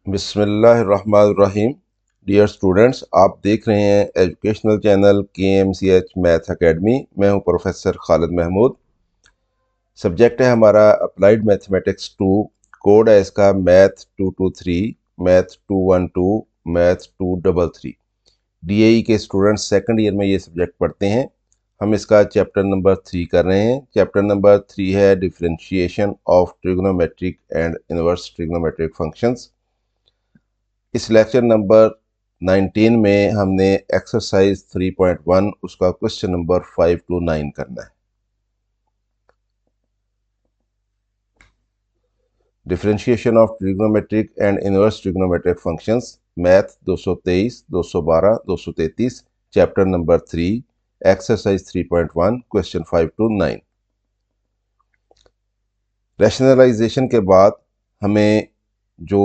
बिस्मिल्लाहिर्रहमानिर्रहीम। Dear students, आप देख रहे हैं educational channel KMCH math academy. मैं हूं प्रोफेसर खालिद महमूद। सब्जेक्ट है हमारा अप्लाइड मैथमेटिक्स 2। कोड है इसका मैथ 223, मैथ 212, मैथ 233। DAE के स्टूडेंट्स सेकंड ईयर में ये सब्जेक्ट पढ़ते हैं। हम इसका चैप्टर नंबर 3 कर रहे हैं। चैप्टर नंबर 3 है differentiation of trigonometric and inverse trigonometric functions. इस लेक्चर नंबर 19 में हमने एक्सरसाइज 3.1 उसका क्वेश्चन नंबर 5 to 9 करना है। Differentiation of trigonometric and inverse trigonometric functions, math 223, 212, 233, chapter number 3, exercise 3.1, question 5 to 9। Rationalisation के बाद हमें जो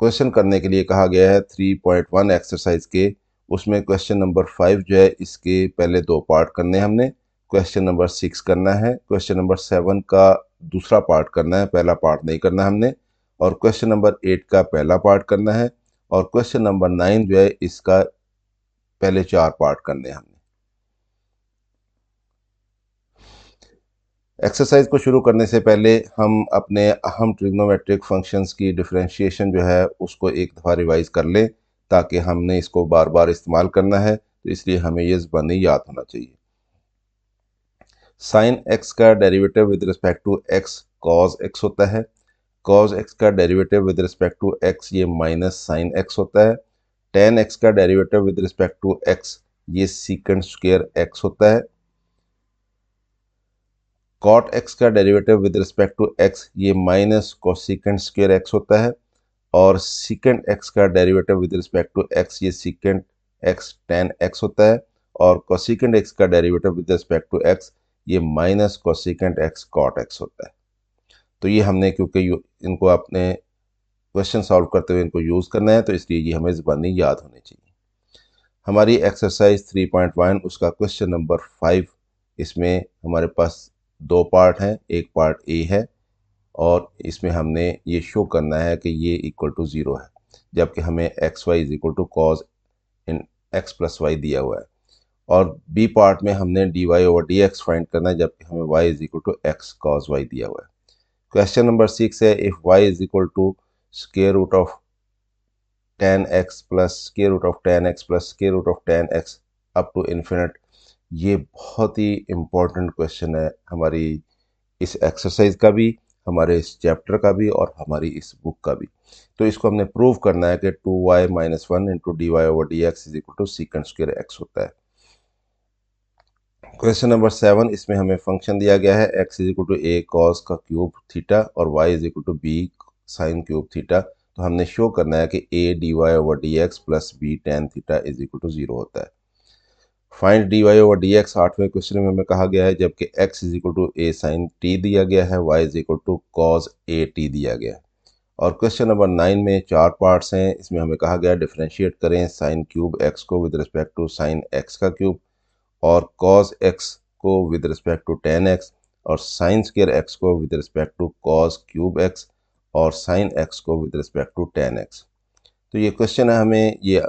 क्वेश्चन करने के लिए कहा गया है 3.1 एक्सरसाइज के, उसमें क्वेश्चन नंबर 5 जो है इसके पहले दो पार्ट करने हैं हमने। क्वेश्चन नंबर 6 करना है, क्वेश्चन नंबर 7 का दूसरा पार्ट करना है, पहला पार्ट नहीं करना हमने। और क्वेश्चन नंबर 8 का पहला पार्ट करना है। और क्वेश्चन नंबर 9 जो है इसका पहले 4 पार्ट करने हैं हमने। एक्सरसाइज को शुरू करने से पहले हम अपने अहम ट्रिग्नोमेट्रिक फंक्शंस की डिफरेंशिएशन जो है उसको एक दफ़ा रिवाइज कर लें, ताकि हमने इसको बार बार इस्तेमाल करना है, तो इसलिए हमें ये ज़बानी याद होना चाहिए। साइन एक्स का derivative with respect to x cos x होता है। कॉज एक्स का derivative with respect to x ये माइनस साइन एक्स होता है। टेन एक्स का derivative with respect to x ये सीकेंड स्क्वायर एक्स होता है। कॉट एक्स का derivative with respect to x ये माइनस कोसिकेंड स्क्वायर एक्स होता है। और सीकेंड एक्स का derivative with respect to x ये सीकेंड एक्स टेन एक्स होता है। और कोसिकेंड एक्स का derivative with respect to x ये minus cosecant x cot x होता है। तो ये हमने क्योंकि इनको अपने क्वेश्चन सॉल्व करते हुए इनको यूज़ करना है, तो इसलिए ये हमें ज़बानी याद होनी चाहिए। हमारी एक्सरसाइज 3.1 उसका क्वेश्चन नंबर 5, इसमें हमारे पास दो पार्ट हैं। एक पार्ट ए है और इसमें हमने ये शो करना है कि ये इक्वल टू 0 है, जबकि हमें x y is equal to cos in x plus y दिया हुआ है। और बी पार्ट में हमने d Y over D x find करना है, जबकि हमें y is equal to x cos y दिया हुआ है। क्वेश्चन नंबर 6 है, if y is equal to square root of tan x plus square root of tan x plus square root of tan x up to infinite. ये बहुत ही important question है हमारी इस exercise का भी, हमारे इस चैप्टर का भी और हमारी इस बुक का भी। तो इसको हमने प्रूव करना है कि 2y minus 1 into d Y over D x is equal to secant square x होता है। क्वेश्चन नंबर 7, इसमें हमें फंक्शन दिया गया है x is equal to a cos का क्यूब थीटा और y is equal to b sine cube theta. तो हमने शो करना है कि a d Y over D x plus b tan theta is equal to 0 होता है। Find d Y over D x 8वें क्वेश्चन में हमें कहा गया है, जबकि x is equal to a sine t दिया गया है, y is equal to cos a T दिया गया है। और क्वेश्चन नंबर 9 में 4 पार्ट्स हैं। इसमें हमें कहा गया डिफरेंशिएट करें साइन क्यूब एक्स को with respect to sine x का क्यूब, और कॉज एक्स को with respect to tan x, और साइन स्क्वायर एक्स को with respect to cos cube x, और साइन एक्स को with respect to tan x. तो ये क्वेश्चन है, हमें ये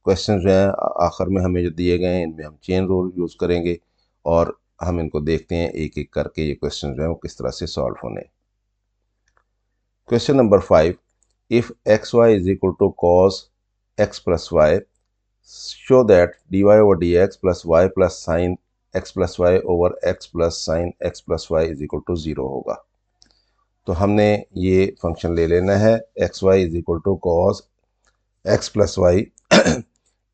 क्वेश्चन जो हैं आखिर में हमें जो दिए गए हैं इनमें हम चेन रूल यूज़ करेंगे और हम इनको देखते हैं एक एक करके ये क्वेश्चन जो है वो किस तरह से सॉल्व होने। Question number 5, if x y is equal to cos x plus y, show that d Y over D x plus y plus sine x plus y over x plus sine x plus y is equal to 0 होगा। तो हमने ये function ले लेना है x y is equal to cos x plus y,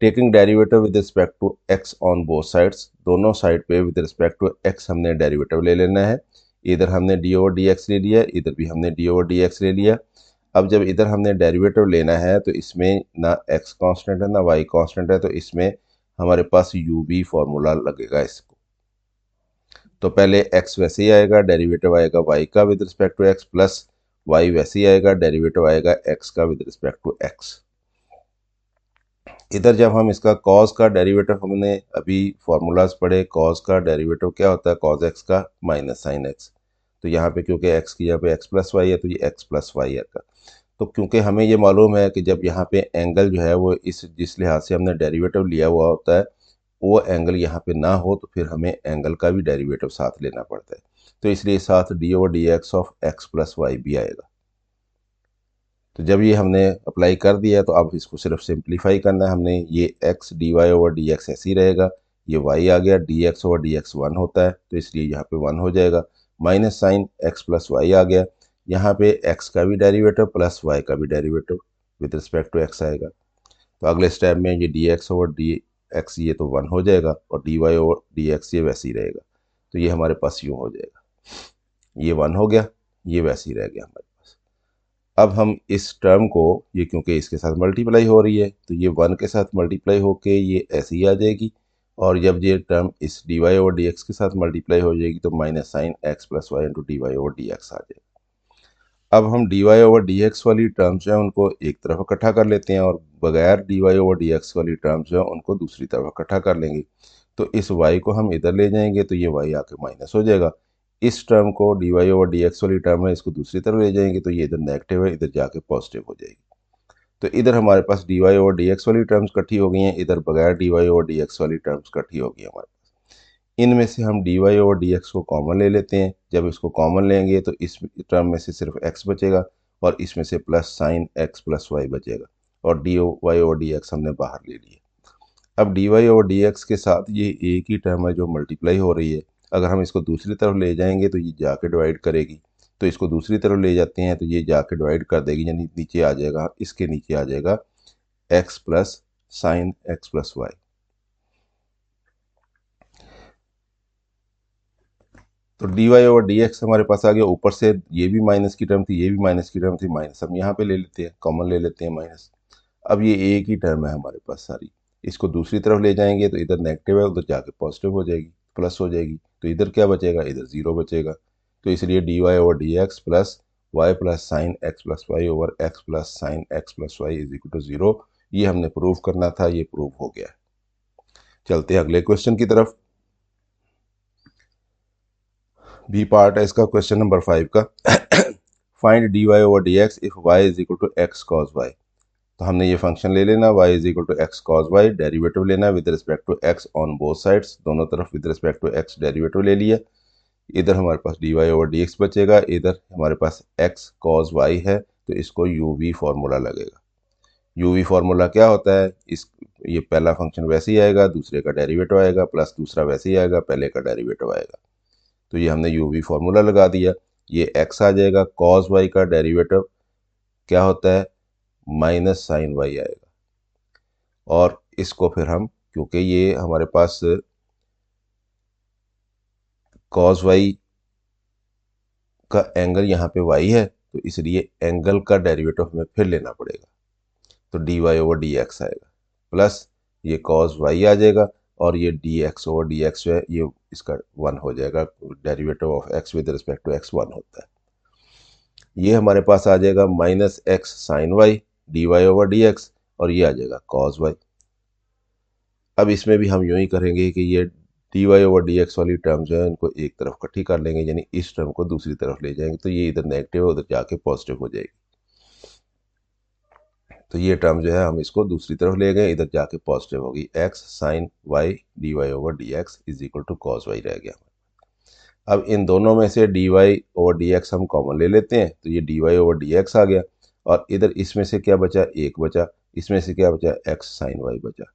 taking derivative with respect to x on both sides. दोनों side पे with respect to x हमने डेरिवेटिव ले लेना है। इधर हमने डी ओवर डी एक्स ले लिया, इधर भी हमने डी ओवर डी एक्स ले लिया। अब जब इधर हमने डेरिवेटिव लेना है तो इसमें ना एक्स कांस्टेंट है ना वाई कांस्टेंट है, तो इसमें हमारे पास यू बी फॉर्मूला लगेगा इसको। तो पहले एक्स वैसे ही आएगा, डेरिवेटिव आएगा वाई का with respect to x, plus y वैसे ही आएगा, डेरिवेटिव आएगा एक्स का विद रिस्पेक्ट टू एक्स। इधर जब हम इसका कॉज का डेरिवेटिव, हमने अभी फॉर्मूलाज पढ़े, कॉज का डेरिवेटिव क्या होता है, कॉज एक्स का माइनस साइन एक्स। तो यहाँ पे क्योंकि एक्स की जगह पे एक्स प्लस वाई है तो ये एक्स प्लस वाई है का। तो क्योंकि हमें ये मालूम है कि जब यहाँ पे एंगल जो है वो इस जिस लिहाज से हमने डेरिवेटिव लिया हुआ होता है वो एंगल यहाँ पे ना हो तो फिर हमें एंगल का भी डेरिवेटिव साथ लेना पड़ता है। तो इसलिए साथ d over D x of x plus y भी आएगा। तो जब ये हमने अप्लाई कर दिया तो अब इसको सिर्फ सिंप्लीफाई करना है हमने। ये x d Y over D x ऐसे ही रहेगा, ये वाई आ गया, d x over D x one होता है तो इसलिए यहाँ पे वन हो जाएगा, minus sine x plus y आ गया, यहाँ पे एक्स का भी डेरिवेटिव प्लस वाई का भी derivative with respect to x आएगा। तो अगले स्टेप में ये d x over D x ये तो वन हो जाएगा और d Y over D x ये वैसे ही रहेगा। तो ये हमारे पास यूँ हो जाएगा, ये वन हो गया, ये वैसे ही रह गया हमारे पास। अब हम इस टर्म को, ये क्योंकि इसके साथ मल्टीप्लाई हो रही है तो ये वन के साथ मल्टीप्लाई होके ये ऐसे ही आ जाएगी, और जब ये टर्म इस d Y over D x के साथ मल्टीप्लाई हो जाएगी तो minus sine x plus y into d Y over D x आ जाएगा। अब हम d Y over D x वाली टर्म्स जो है उनको एक तरफ इकट्ठा कर लेते हैं और बगैर d Y over D x वाली टर्म्स जो है उनको दूसरी तरफ इकट्ठा कर लेंगे। तो इस y को हम इधर ले जाएंगे तो ये y आके माइनस हो जाएगा। इस टर्म को d Y over D x वाली टर्म है इसको दूसरी तरफ ले जाएंगे तो ये इधर नेगेटिव है, इधर जाके पॉजिटिव हो जाएगी। तो इधर हमारे पास d Y over D x वाली टर्म्स इकट्ठी हो गई हैं, इधर बगैर d Y over D x वाली टर्म्स इकट्ठी हो गई हैं हमारे पास। इनमें से हम d Y over D x को कॉमन ले लेते हैं। जब इसको कॉमन लेंगे तो इस टर्म में से सिर्फ x बचेगा और इसमें से plus sine x plus y बचेगा, और d Y over D x हमने बाहर ले लिया। अब d Y over D x के साथ ये एक ही टर्म है जो मल्टीप्लाई हो रही है, अगर हम इसको दूसरी तरफ ले जाएंगे तो ये जाके डिवाइड करेगी, तो इसको दूसरी तरफ ले जाते हैं तो ये जाके डिवाइड कर देगी, यानी नीचे आ जाएगा, इसके नीचे आ जाएगा x plus sine x plus y. तो D Y over D x हमारे पास आ गया, ऊपर से ये भी माइनस की टर्म थी, ये भी माइनस की टर्म थी, माइनस हम यहाँ पे ले लेते हैं, कॉमन ले लेते हैं माइनस। अब ये एक ही टर्म है हमारे पास सारी, इसको दूसरी तरफ ले जाएंगे तो इधर नेगेटिव है, उधर जाके पॉजिटिव हो जाएगी, प्लस हो जाएगी, तो इधर क्या बचेगा, इधर ज़ीरो बचेगा। तो इसलिए d Y over D x plus y plus sine x plus y over x plus sine x plus y is equal to zero. ये हमने प्रूव करना था, ये प्रूव हो गया। चलते हैं अगले क्वेश्चन की तरफ। बी पार्ट है इसका, क्वेश्चन नंबर 5 का। Find d Y over D x if y is equal to x cos y. तो हमने ये फंक्शन ले लेना y is equal to x cos y, derivative लेना with respect to x on both sides, दोनों तरफ with respect to x derivative ले लिया। इधर हमारे पास d Y over D x बचेगा, इधर हमारे पास x कॉस वाई है तो इसको यू वी फार्मूला लगेगा। यू वी फार्मूला क्या होता है, इस ये पहला फंक्शन वैसे ही आएगा, दूसरे का डेरिवेटिव आएगा, प्लस दूसरा वैसे ही आएगा, पहले का डेरिवेटिव आएगा। तो ये हमने यू वी फार्मूला लगा दिया, ये x आ जाएगा, कॉस वाई का डेरिवेटिव क्या होता है, माइनस साइन वाई आएगा, और इसको फिर हम, क्योंकि ये हमारे पास कॉस वाई का एंगल यहाँ पे y है तो इसलिए एंगल का डेरिवेटिव हमें फिर लेना पड़ेगा, तो D Y over D x आएगा, प्लस ये कॉस वाई आ जाएगा, और ये d x over D x जो है ये इसका वन हो जाएगा, derivative of x with respect to x one होता है। ये हमारे पास आ जाएगा minus x sine y d Y over D x, और ये आ जाएगा कॉस वाई। अब इसमें भी हम यूं ही करेंगे कि ये d Y over D x वाली टर्म जो है इनको एक तरफ इकट्ठी कर लेंगे, यानी इस टर्म को दूसरी तरफ ले जाएंगे तो ये इधर नेगेटिव है, उधर जाके पॉजिटिव हो जाएगी। तो ये टर्म जो है हम इसको दूसरी तरफ ले गए, इधर जाके पॉजिटिव होगी, x sine y d Y over D x is equal to cos y रह गया। अब इन दोनों में से d Y over D x हम कॉमन ले लेते हैं तो ये d Y over D x आ गया, और इधर इसमें से क्या बचा, एक बचा, इसमें से क्या बचा, एक्स साइन वाई बचा।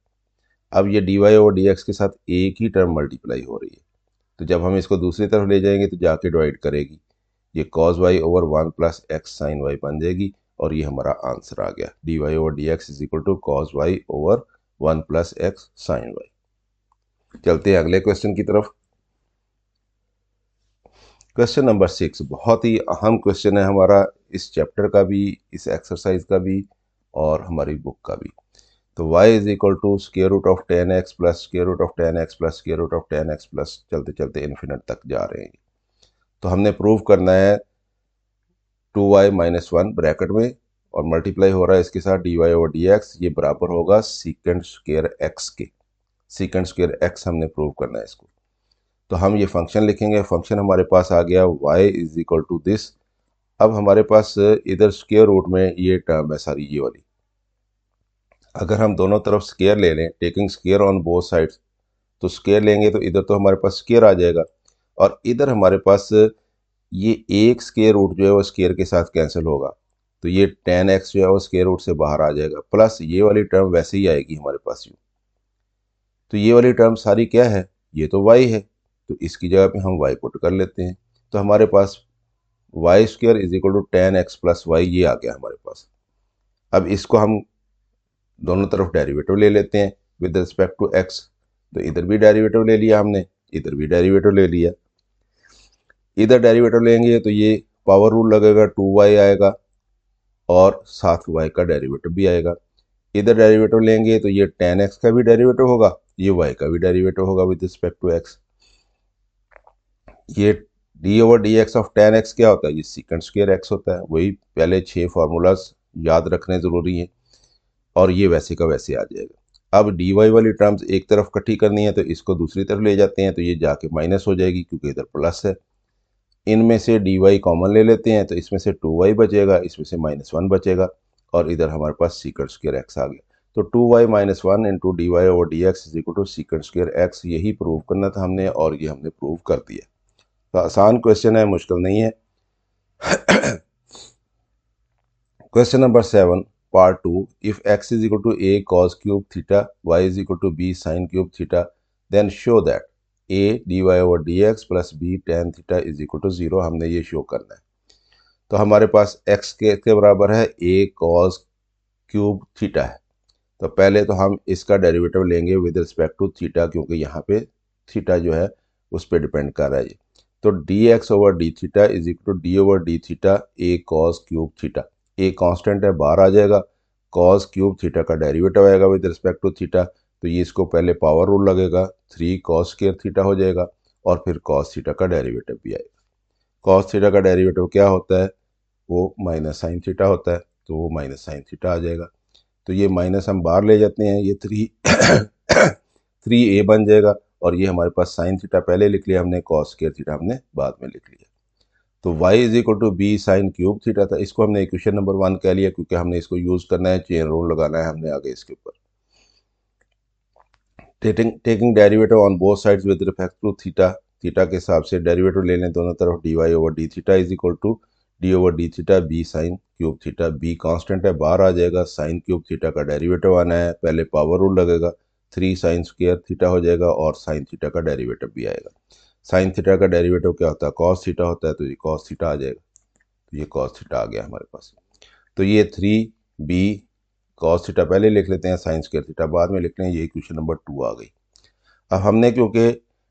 अब ये d Y over D x के साथ एक ही टर्म मल्टीप्लाई हो रही है, तो जब हम इसको दूसरी तरफ ले जाएंगे तो जाके डिवाइड करेगी, ये cos y over one plus x sine y बन जाएगी, और ये हमारा आंसर आ गया, d Y over D x is equal to cos y over one plus x sine y. चलते हैं अगले क्वेश्चन की तरफ। क्वेश्चन नंबर 6 बहुत ही अहम क्वेश्चन है हमारा, इस चैप्टर का भी, इस एक्सरसाइज का भी, और हमारी बुक का भी। तो y is equal to square root of 10x plus square root of 10x plus square root of 10x plus चलते चलते इन्फिनिट तक जा रहे हैं। तो हमने प्रूव करना है 2y माइनस वन ब्रैकेट में, और मल्टीप्लाई हो रहा है इसके साथ dy ओवर dx, ये बराबर होगा सीकेंड स्क्वायर x के। सीकेंड स्क्वायर x हमने प्रूव करना है इसको। तो हम ये फंक्शन लिखेंगे, फंक्शन हमारे पास आ गया y is equal to this. अब हमारे पास इधर स्क्वायर रूट में ये टर्म है सारी ये वाली, अगर हम दोनों तरफ स्क्वायर ले लें, taking square on both sides, तो स्क्वायर लेंगे तो इधर तो हमारे पास स्क्वायर आ जाएगा, और इधर हमारे पास ये एक स्क्वायर रूट जो है वो स्क्वायर के साथ कैंसिल होगा, तो ये tan x जो है वो स्क्वायर रूट से बाहर आ जाएगा, प्लस ये वाली टर्म वैसे ही आएगी हमारे पास यूँ। तो ये वाली टर्म सारी क्या है, ये तो y है, तो इसकी जगह पे हम y पुट कर लेते हैं, तो हमारे पास y square is equal to tan x plus y, ये आ गया हमारे पास। अब इसको हम दोनों तरफ डेरिवेटिव ले लेते हैं विद रिस्पेक्ट टू x, तो इधर भी डेरिवेटिव ले लिया हमने, इधर भी डेरिवेटिव ले लिया। इधर डेरिवेटिव लेंगे तो ये पावर रूल लगेगा, 2y आएगा और साथ y का डेरिवेटिव भी आएगा। इधर डेरिवेटिव लेंगे तो ये tan x का भी डेरिवेटिव होगा, ये y का भी डेरिवेटिव होगा विद रिस्पेक्ट टू x। ये D over D x of tan x क्या होता है, ये सीकेंट स्क्वायर x होता है, वही पहले 6 फार्मूलाज याद रखने ज़रूरी हैं, और ये वैसे का वैसे आ जाएगा। अब dy वाली टर्म्स एक तरफ इकट्ठी करनी है तो इसको दूसरी तरफ ले जाते हैं, तो ये जाके माइनस हो जाएगी क्योंकि इधर प्लस है। इनमें से dy कॉमन ले लेते हैं तो इसमें से 2y बचेगा, इसमें से -1 बचेगा, और इधर हमारे पास सीकेंट स्क्वायर x आ गया। तो 2y - 1 into d Y over D x is equal to secant square x, यही प्रूव करना था हमने, और ये हमने प्रूव कर दिया। तो आसान क्वेश्चन है, मुश्किल नहीं है। Question number 7 part 2, if x is equal to a cos cube theta, y is equal to b sin cube theta, then show that a dy over D x plus b tan theta is equal to 0, हमने ये show करना है। तो हमारे पास x के बराबर है a cos cube theta है, तो पहले तो हम इसका डेरिवेटिव लेंगे विद रिस्पेक्ट टू थीटा, क्योंकि यहाँ पे थीटा जो है उस पर डिपेंड कर रहा है। तो d x over d theta is equal to d over d theta a cos cube theta, a constant है बाहर आ जाएगा, कॉस क्यूब थीटा का डेरिवेटिव आएगा विद रिस्पेक्ट टू थीटा, तो ये इसको पहले पावर रूल लगेगा, 3 कॉस स्क्वायर थीटा हो जाएगा, और फिर कॉस थीटा का डेरिवेटिव भी आएगा। कॉस थीटा का डेरिवेटिव क्या होता है, वो माइनस साइन थीटा होता है, तो वो माइनस साइन थीटा आ जाएगा। तो ये माइनस हम बाहर ले जाते हैं, ये 3a बन जाएगा, और ये हमारे पास साइन थीटा पहले लिख लिया हमने, कॉस स्क्वायर थीटा हमने बाद में लिख लिया। तो y is equal to b sine cube theta था, इसको हमने इक्वेशन नंबर 1 कह लिया, क्योंकि हमने इसको यूज़ करना है, चेन रूल लगाना है हमने आगे इसके ऊपर। Taking derivative on both sides with respect to theta, theta के हिसाब से डेरिवेटिव ले लें दोनों तरफ, d Y over d theta is equal to d over d theta b sine cube theta, b constant है बाहर आ जाएगा, साइन क्यूब थीटा का डेरिवेटिव आना है, पहले पावर रूल लगेगा, 3 साइन स्क्वायर थीटा हो जाएगा, और साइन थीटा का डेरिवेटिव भी आएगा। साइन थीटा का डेरिवेटिव क्या होता है, कॉस थीटा होता है, तो ये कॉस थीटा आ जाएगा, तो ये कॉस थीटा आ गया हमारे पास। तो ये 3b कॉस थीटा पहले लिख लेते हैं, साइन स्क्वायर थीटा बाद में लिख लें, ये इक्वेशन नंबर 2 आ गई। अब हमने क्योंकि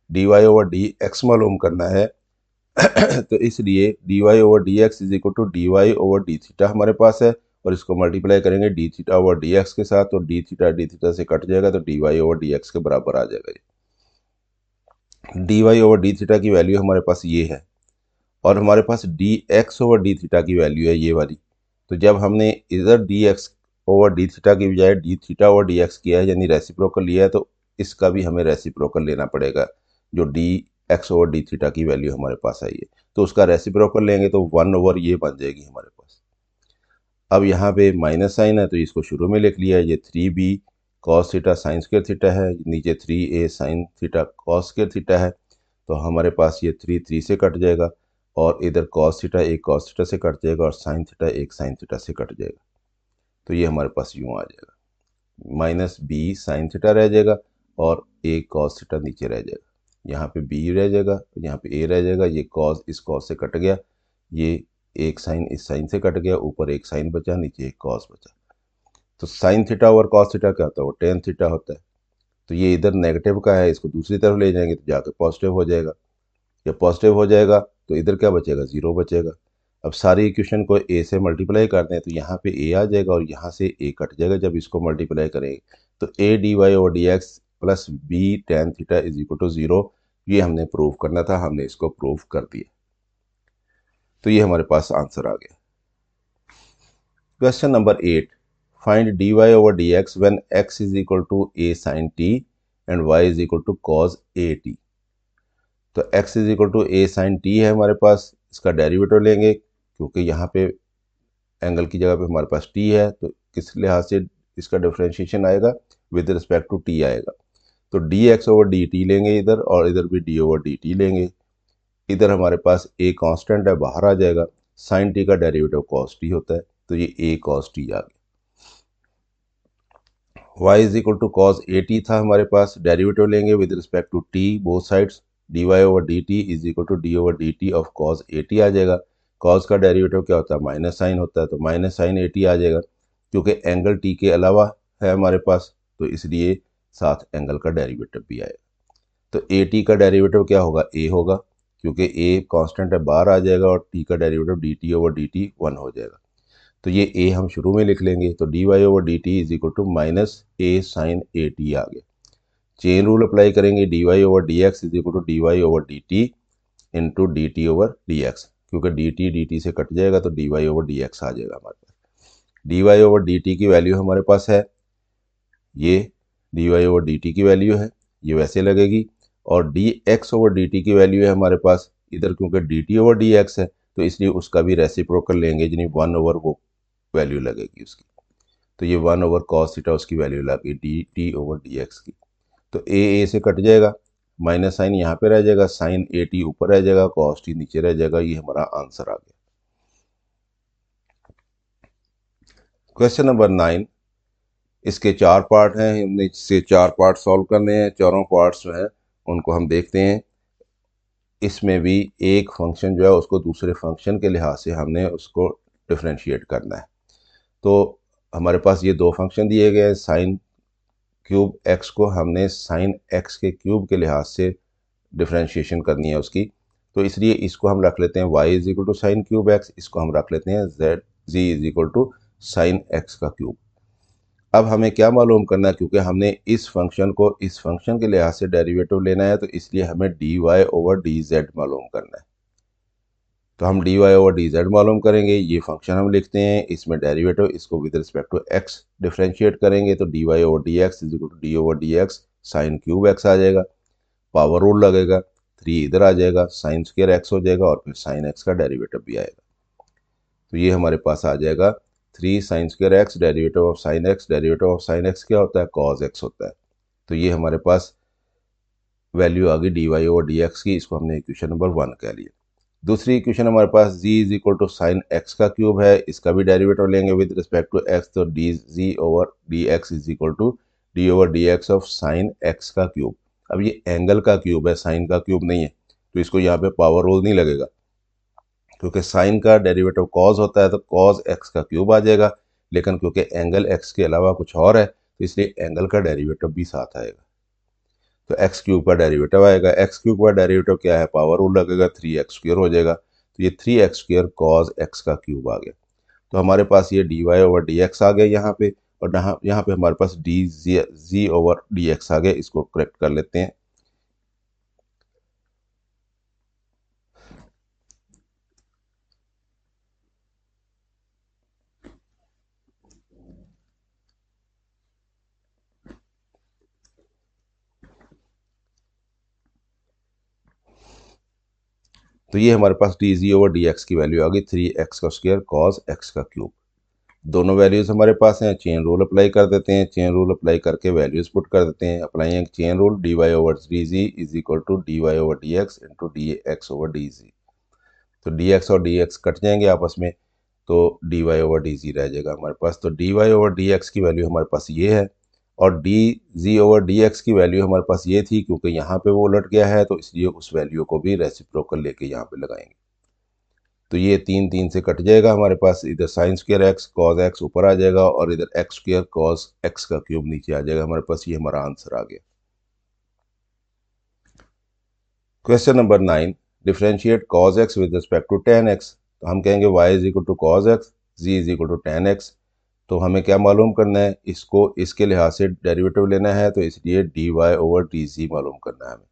d Y over D x मालूम करना है तो इसलिए d Y over D x is equal to D Y over d theta हमारे पास है, और इसको मल्टीप्लाई करेंगे d theta over D x के साथ, तो डी थीटा से कट जाएगा, तो D Y over D x के बराबर आ जाएगा। D Y over d theta की वैल्यू हमारे पास ये है, और हमारे पास d x over d theta की वैल्यू है ये वाली। तो जब हमने इधर d x over d theta की बजाय d theta over D x किया है, यानी रेसिप्रोकल लिया है, तो इसका भी हमें रेसिप्रोकल लेना पड़ेगा। जो D x over d theta की वैल्यू हमारे पास आई है, तो उसका रेसिप्रोकल लेंगे तो 1 ओवर ये बन जाएगी हमारे पास। अब यहाँ पे माइनस साइन है, तो इसको शुरू में लिख लिया है, ये 3b cos theta sine square theta है, नीचे 3a sine theta cos square theta है, तो हमारे पास ये 3 से कट जाएगा, और इधर कॉस थीटा एक कॉस थीटा से कट जाएगा, और साइन थीटा एक साइन थीटा से कट जाएगा, तो ये हमारे पास यूँ आ जाएगा, माइनस बी साइन थीटा रह जाएगा, और एक कॉस थीटा नीचे रह जाएगा, यहाँ पे b रह जाएगा, यहाँ पे a रह जाएगा, ये कॉस इस कॉस से कट गया, ये एक साइन इस साइन से कट गया, ऊपर एक साइन बचा, नीचे एक कॉस बचा। तो sine theta over cos theta क्या होता है, वो टेन थीटा होता है। तो ये इधर नेगेटिव का है, इसको दूसरी तरफ ले जाएंगे तो जाकर पॉजिटिव हो जाएगा। जब पॉजिटिव हो जाएगा तो इधर क्या बचेगा, 0 बचेगा। अब सारी इक्वेशन को a से मल्टीप्लाई करते हैं, तो यहाँ पे a आ जाएगा, और यहाँ से a कट जाएगा जब इसको मल्टीप्लाई करेंगे, तो a d Y over D x plus b tan theta is equal to 0, ये हमने प्रूव करना था, हमने इसको प्रूव कर दिया। तो ये हमारे पास आंसर आ गया। Question number 8, find d Y over D x when x is equal to a sine t and y is equal to cos a t. तो x is equal to a sine t है हमारे पास, इसका derivative लेंगे क्योंकि यहाँ पे angle की जगह पे हमारे पास टी है, तो किस लिहाज से इसका डिफ्रेंशिएशन आएगा, विद रिस्पेक्ट टू टी आएगा। तो d x over d T लेंगे इधर, और इधर भी डी ओवर डी टी लेंगे। इधर हमारे पास ए कांस्टेंट है, बाहर आ जाएगा। साइन टी का डेरिवेटिव कॉस टी होता है, तो ये ए कॉस टी आ गया। y is equal to cos a t था हमारे पास, डेरिवेटिव लेंगे with respect to t both sides, d Y over d t is equal to d over d t of cos a t आ जाएगा। Cos का derivative क्या होता है, माइनस साइन होता है, तो माइनस साइन ए टी आ जाएगा। क्योंकि एंगल टी के अलावा है हमारे पास, तो इसलिए साथ एंगल का डेरिवेटिव भी आएगा। तो ए टी का डेरिवेटिव क्या होगा, ए होगा, क्योंकि ए कांस्टेंट है, बाहर आ जाएगा, और टी का derivative D t over d T 1 हो जाएगा। तो ये ए हम शुरू में लिख लेंगे, तो D Y over d t is equal to minus a sine a t आ गया। चेन रूल अप्लाई करेंगे, d Y over D x is equal to D Y over d t into d t over D x, क्योंकि d t से cut जाएगा, तो D Y over D x आ जाएगा हमारे पास। D Y over d t की value हमारे पास है, ये d Y over d t की वैल्यू है, ये वैसे लगेगी। और D x over d t की वैल्यू है हमारे पास इधर, क्योंकि d t over D X है, तो इसलिए उसका भी रेसिप्रोकल लेंगे, यानी 1 ओवर वो वैल्यू लगेगी उसकी। तो ये 1 ओवर कॉस थीटा उसकी वैल्यू लगी D t over D x की। तो ए से कट जाएगा, माइनस साइन यहाँ पे रह जाएगा, साइन ए टी ऊपर रह जाएगा, कॉस टी नीचे रह जाएगा। ये हमारा आंसर आ गया। क्वेश्चन नंबर 9, इसके 4 पार्ट हैं, हमने इससे 4 पार्ट सॉल्व करने हैं। चारों पार्ट्स जो हैं उनको हम देखते हैं। इसमें भी एक फंक्शन जो है उसको दूसरे फंक्शन के लिहाज से हमने उसको डिफ्रेंशिएट करना है। तो हमारे पास ये 2 फंक्शन दिए गए हैं, साइन क्यूब एक्स को हमने साइन एक्स के क्यूब के लिहाज से डिफ्रेंशिएशन करनी है उसकी, तो इसलिए इसको हम रख लेते हैं y is equal to sine cube x, इसको हम रख लेते हैं z is equal to sine x का क्यूब। अब हमें क्या मालूम करना है, क्योंकि हमने इस फंक्शन को इस फंक्शन के लिहाज से डेरिवेटिव लेना है, तो इसलिए हमें d Y over d z मालूम करना है। तो हम d Y over d z मालूम करेंगे, ये फंक्शन हम लिखते हैं, इसमें डेरिवेटिव इसको with respect to x differentiate करेंगे, तो D Y over D x is equal to d over D x sine cube x आ जाएगा। पावर रूल लगेगा, 3 इधर आ जाएगा, साइन स्क्वायर एक्स हो जाएगा, और फिर साइन एक्स का डेरिवेटिव भी आएगा। तो ये हमारे पास आ जाएगा 3 sign square x derivative of sine x. Derivative of sine x क्या होता है, कॉज एक्स होता है। तो ये हमारे पास वैल्यू आ गई d Y over D x की, इसको हमने इक्वेशन नंबर 1 कह लिया। दूसरी इक्वेशन हमारे पास z is equal to sine x का क्यूब है, इसका भी डेरिवेटिव लेंगे विद रिस्पेक्ट टू एक्स, तो d ji over D x is equal to d over D x of sine x का क्यूब। अब ये एंगल का क्यूब है, साइन का क्यूब नहीं है, तो इसको यहाँ पे पावर रूल नहीं लगेगा, क्योंकि साइन का डेरिवेटिव कॉज होता है, तो कॉज एक्स का क्यूब आ जाएगा। लेकिन क्योंकि एंगल एक्स के अलावा कुछ और है, तो इसलिए एंगल का डेरिवेटिव भी साथ आएगा, तो एक्स क्यूब का डेरिवेटिव आएगा। एक्स क्यूब का डेरिवेटिव क्या है, पावर रूल लगेगा, 3x स्क्वायर हो जाएगा, तो ये 3x स्क्वायर कॉज एक्स का क्यूब आ गया। तो हमारे पास ये d Y over D x आ गया यहाँ पे, और यहाँ पे हमारे पास डी जी ओवर डी एक्स आ गया। इसको करेक्ट कर लेते हैं। तो ये हमारे पास डी जी ओवर डी एक्स की वैल्यू आ गई 3x का स्क्वायर कॉज एक्स का क्यूब। दोनों वैल्यूज हमारे पास हैं, चेन रूल अप्लाई कर देते हैं। चेन रूल अप्लाई करके वैल्यूज पुट कर देते हैं। Apply chain rule, d Y over D G is equal to D Y over D x into D x over D G. तो डी एक्स और D x cut जाएंगे आपस में, तो D Y over D G रह जाएगा हमारे पास। तो D Y over D x की वैल्यू हमारे पास ये है, और D G over D x की वैल्यू हमारे पास ये थी, क्योंकि यहाँ पे वो उलट गया है, तो इसलिए उस वैल्यू को भी रेसिप्रोकल लेके यहाँ पे लगाएंगे। तो ये 3 से कट जाएगा हमारे पास, इधर sign square x cos x ऊपर आ जाएगा, और इधर एक्स स्क्वायर कॉज एक्स का क्यूब नीचे आ जाएगा हमारे पास। ये हमारा आंसर आ गया। Question number 9, differentiate cos x with respect to tan x. तो हम कहेंगे y is equal to cos x, z is equal to tan x. तो हमें क्या मालूम करना है, इसको इसके लिहाज से डेरिवेटिव लेना है, तो इसलिए d Y over D G मालूम करना है हमें।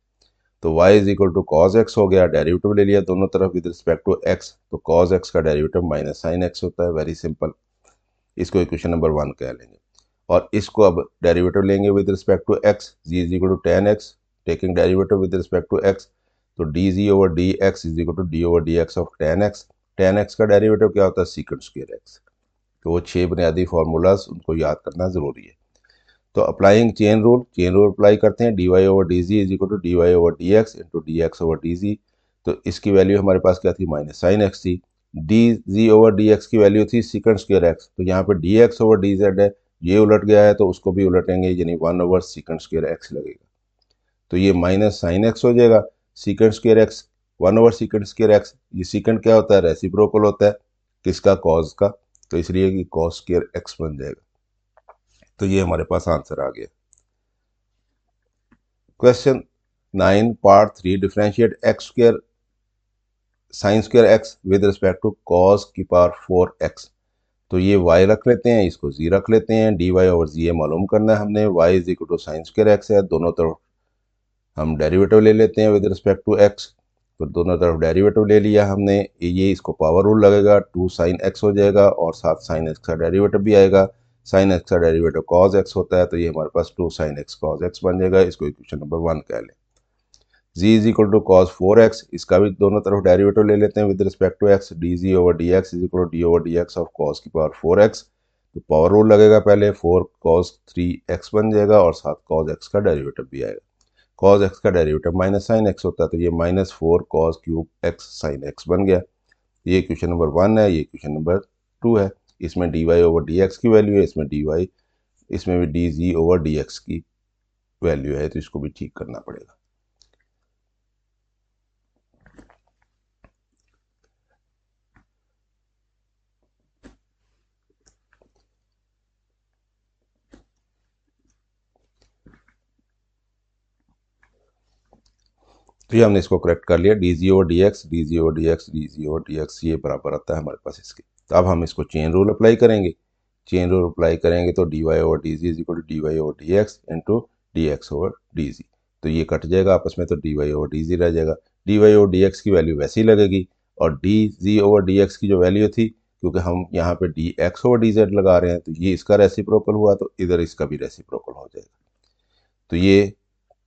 तो y is equal to cos x हो गया, डेरिवेटिव ले लिया दोनों तरफ विद रिस्पेक्ट टू x, तो कॉज एक्स का डेरिवेटिव माइनस साइन एक्स होता है। वेरी सिंपल, इसको इक्वेशन नंबर 1 कह लेंगे। और इसको अब डेरिवेटिव लेंगे with respect to x, z is equal to tan x, taking derivative with respect to x, तो d ji over D x is equal to d over D x of tan x. Ten x का derivative क्या होता है, secant square x. तो वो 6 बुनियादी formulas उनको याद करना ज़रूरी है। तो अप्लाइंग चेन रूल अप्लाई करते हैं, d Y over D G is equal to D Y over D x into D x over D G. तो इसकी वैल्यू हमारे पास क्या थी, माइनस साइन एक्स थी। डी जी ओवर डी एक्स की वैल्यू थी सीकेंट स्क्वायर एक्स, तो यहाँ पे d x over d z है, ये उलट गया है तो उसको भी उलटेंगे, यानी 1 ओवर सीकेंट स्क्वायर एक्स लगेगा। तो ये माइनस साइन एक्स हो जाएगा, secant square x 1 over secant square x. ये सीकेंट क्या होता है, रेसिप्रोकल होता है किसका, कॉज का, तो इसलिए कि कॉज स्क्वायर एक्स बन जाएगा। तो ये हमारे पास आंसर आ गया। Question 9 part 3, differentiate x square sine square x with respect to cos की पावर 4x। तो ये y रख लेते हैं, इसको z रख लेते हैं, डी वाई ओवर जी मालूम करना है हमने, y is equal to sine square x है, दोनों तरफ हम डेरिवेटिव ले लेते हैं विद रिस्पेक्ट टू x। तो दोनों तरफ डेरिवेटिव ले लिया हमने, ये इसको पावर रूल लगेगा, 2 साइन एक्स हो जाएगा और साथ साइन एक्स का डेरिवेटिव भी आएगा। साइन एक्स का डेरिवेटिव कॉज एक्स होता है, तो ये हमारे पास 2 साइन एक्स कॉज एक्स बन जाएगा। इसको इक्वेशन नंबर 1 कह लें। Z is equal to cos 4x, इसका भी दोनों तरफ डेरिवेटिव ले लेते हैं with respect to x, d ji over D x is equal to d over D x of cos की पावर 4x। तो पावर रूल लगेगा पहले, 4 cos 3x बन जाएगा और साथ cos x का डेरिवेटिव भी आएगा। cos x का डेरिवेटिव माइनस साइन x होता है, तो ये minus 4 cos cube x sine x बन गया। ये इक्वेशन नंबर 1 है, ये इक्वेशन नंबर 2 है। इसमें D Y over D x की वैल्यू है, इसमें डी वाई, इसमें भी डी जी ओवर डी एक्स की वैल्यू है, तो इसको भी ठीक करना पड़ेगा। तो ये हमने इसको करेक्ट कर लिया, D G over D x, D G over D x, D G over D x, ये बराबर आता है हमारे पास इसके। तो अब हम इसको चेन रूल अप्लाई करेंगे। चेन रूल अप्लाई करेंगे तो D Y over D G is equal to D Y over D x into D x over D G. तो ये कट जाएगा आपस में, तो D Y over D G रह जाएगा। D Y over D x की वैल्यू वैसी लगेगी, और D G over D x की जो वैल्यू थी, क्योंकि हम यहाँ पे d x over d Z लगा रहे हैं, तो ये इसका रेसिप्रोकल हुआ, तो इधर इसका भी रेसिप्रोकल हो जाएगा। तो ये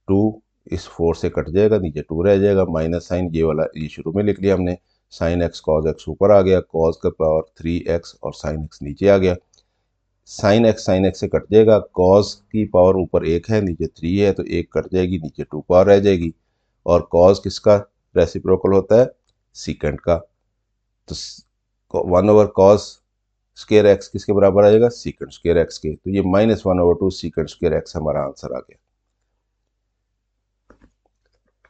2 इस 4 से कट जाएगा, नीचे 2 रह जाएगा, माइनस साइन ये वाला ये शुरू में लिख लिया हमने, साइन एक्स कॉज एक्स ऊपर आ गया, कॉज का पावर 3x और साइन एक्स नीचे आ गया। साइन एक्स से कट जाएगा, कॉज की पावर ऊपर 1 है, नीचे 3 है, तो 1 कट जाएगी, नीचे 2 पावर रह जाएगी। और कॉज किसका रेसिप्रोकल होता है, सीकेंट का। तो 1 ओवर कॉज स्क्वायर एक्स किसके बराबर आ जाएगा, सीकेंट स्क्वायर एक्स के। तो ये -1/2 सीकेंट स्क्वायर एक्स हमारा आंसर आ गया।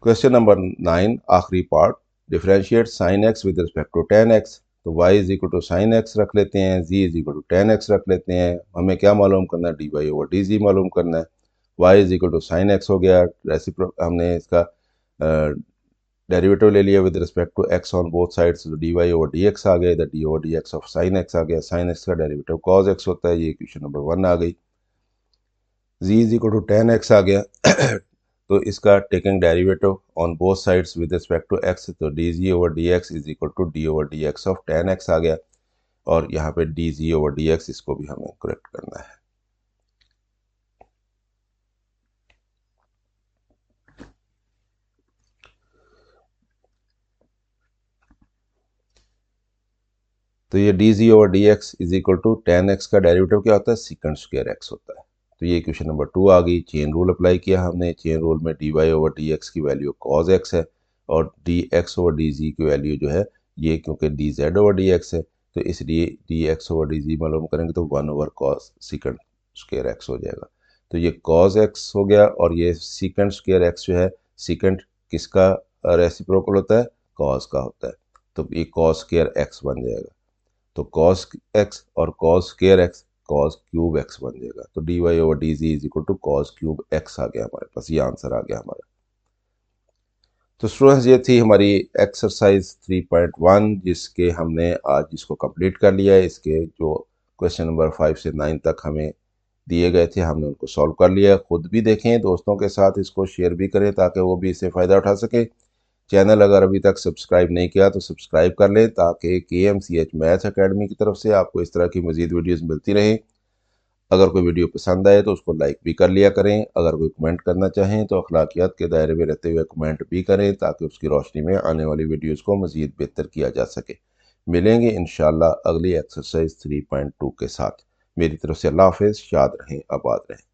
क्वेश्चन नंबर 9 आखिरी पार्ट, differentiate sine X with respect to tan x. तो y is equal to sine X रख लेते हैं, z is equal to tan X रख लेते हैं। हमें क्या मालूम करना है, D Y over D G मालूम करना है। y is equal to sine X हो गया, हमने इसका डेरिवेटिव ले लिया with respect to x on both sides, तो D Y over D x आ गया, इधर d over D x of sine x आ गया। साइन एक्स का डेरिवेटिव कॉज एक्स होता है, ये इक्वेशन नंबर 1 आ गई। z is equal to tan x आ गया तो इसका taking derivative on both sides with respect to x, तो d ji over D x is equal to d over D x of tan x आ गया। और यहाँ पे डी जी ओवर डी एक्स, इसको भी हमें करेक्ट करना है। तो ये D ji over D x is equal to tan x का डेरिवेटिव क्या होता है, सीकेंट स्क्वायर एक्स होता है। तो ये इक्वेशन नंबर 2 आ गई। चेन रूल अप्लाई किया हमने, चेन रूल में D Y over D x की वैल्यू कॉज एक्स है, और D x over D Z की वैल्यू जो है ये, क्योंकि D Z over D X है, तो इसलिए D x over D G मालूम करेंगे तो 1 over cos secant square X हो जाएगा। तो ये कॉज एक्स हो गया, और ये सीकेंट स्क्वायर एक्स जो है, सीकेंट किसका रेसिप्रोकल होता है, कॉज का होता है, तो ये कॉज स्क्वायर एक्स बन जाएगा। तो कॉस एक्स और cos square x cos cube x बन जाएगा। तो D Y over D G is equal to cos cube x आ गया हमारे पास, ये आंसर आ गया हमारा। तो स्टूडेंट्स ये थी हमारी एक्सरसाइज 3.1, जिसके हमने आज इसको कंप्लीट कर लिया है। इसके जो क्वेश्चन नंबर 5 से 9 तक हमें दिए गए थे, हमने उनको सॉल्व कर लिया। खुद भी देखें, दोस्तों के साथ इसको शेयर भी करें ताकि वो भी इससे फ़ायदा उठा सके। चैनल अगर अभी तक सब्सक्राइब नहीं किया तो सब्सक्राइब कर लें, ताकि KMCH मैथ्स एकेडमी की तरफ से आपको इस तरह की मज़ीद वीडियोस मिलती रहें। अगर कोई वीडियो पसंद आए तो उसको लाइक भी कर लिया करें। अगर कोई कमेंट करना चाहें तो अखलाकियात के दायरे में रहते हुए कमेंट भी करें, ताकि उसकी रोशनी में आने वाली वीडियोज़ को मज़ीद बेहतर किया जा सके। मिलेंगे इंशाल्लाह अगली एक्सरसाइज 3.2 के साथ। मेरी तरफ से अल्लाह हाफिज़, याद रहें, आबाद रहें।